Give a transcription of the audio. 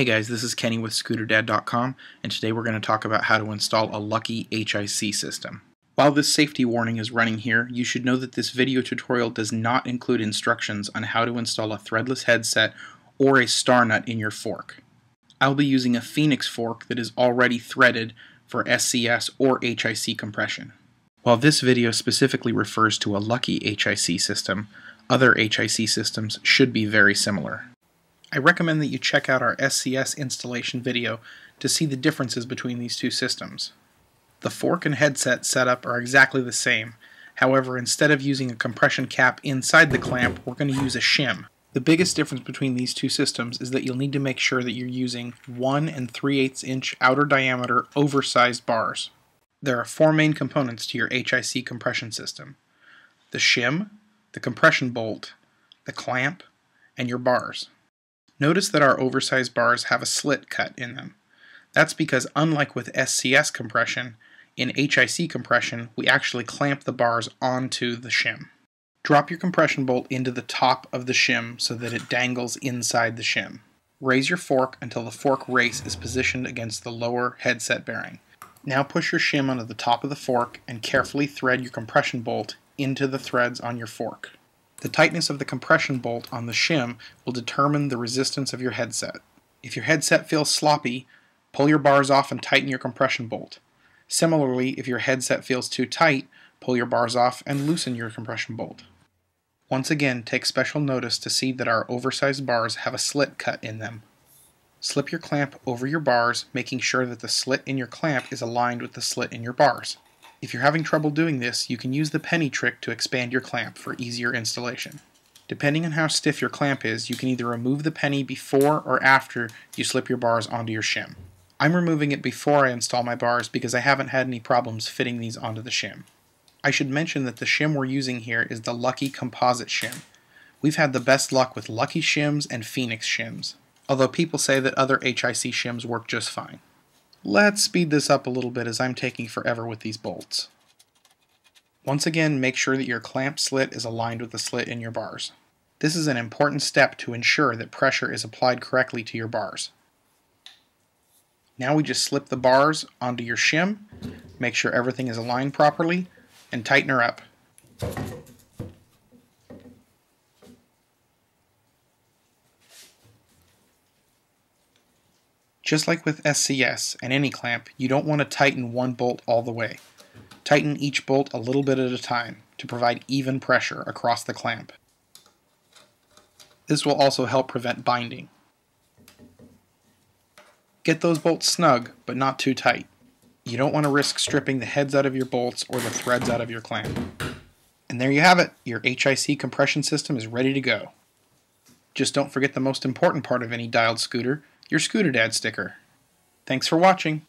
Hey guys, this is Kenny with ScooterDad.com, and today we're going to talk about how to install a Lucky HIC system. While this safety warning is running here, you should know that this video tutorial does not include instructions on how to install a threadless headset or a star nut in your fork. I'll be using a Phoenix fork that is already threaded for SCS or HIC compression. While this video specifically refers to a Lucky HIC system, other HIC systems should be very similar. I recommend that you check out our SCS installation video to see the differences between these two systems. The fork and headset setup are exactly the same. However, instead of using a compression cap inside the clamp, we're going to use a shim. The biggest difference between these two systems is that you'll need to make sure that you're using 1 3/8 inch outer diameter oversized bars. There are 4 main components to your HIC compression system: the shim, the compression bolt, the clamp, and your bars. Notice that our oversized bars have a slit cut in them. That's because, unlike with SCS compression, in HIC compression we actually clamp the bars onto the shim. Drop your compression bolt into the top of the shim so that it dangles inside the shim. Raise your fork until the fork race is positioned against the lower headset bearing. Now push your shim onto the top of the fork and carefully thread your compression bolt into the threads on your fork. The tightness of the compression bolt on the shim will determine the resistance of your headset. If your headset feels sloppy, pull your bars off and tighten your compression bolt. Similarly, if your headset feels too tight, pull your bars off and loosen your compression bolt. Once again, take special notice to see that our oversized bars have a slit cut in them. Slip your clamp over your bars, making sure that the slit in your clamp is aligned with the slit in your bars. If you're having trouble doing this, you can use the penny trick to expand your clamp for easier installation. Depending on how stiff your clamp is, you can either remove the penny before or after you slip your bars onto your shim. I'm removing it before I install my bars because I haven't had any problems fitting these onto the shim. I should mention that the shim we're using here is the Lucky composite shim. We've had the best luck with Lucky shims and Phoenix shims, although people say that other HIC shims work just fine. Let's speed this up a little bit as I'm taking forever with these bolts. Once again, make sure that your clamp slit is aligned with the slit in your bars. This is an important step to ensure that pressure is applied correctly to your bars. Now we just slip the bars onto your shim, make sure everything is aligned properly, and tighten her up. Just like with SCS and any clamp, you don't want to tighten one bolt all the way. Tighten each bolt a little bit at a time to provide even pressure across the clamp. This will also help prevent binding. Get those bolts snug, but not too tight. You don't want to risk stripping the heads out of your bolts or the threads out of your clamp. And there you have it, your HIC compression system is ready to go. Just don't forget the most important part of any dialed scooter, your ScooterDad sticker. Thanks for watching.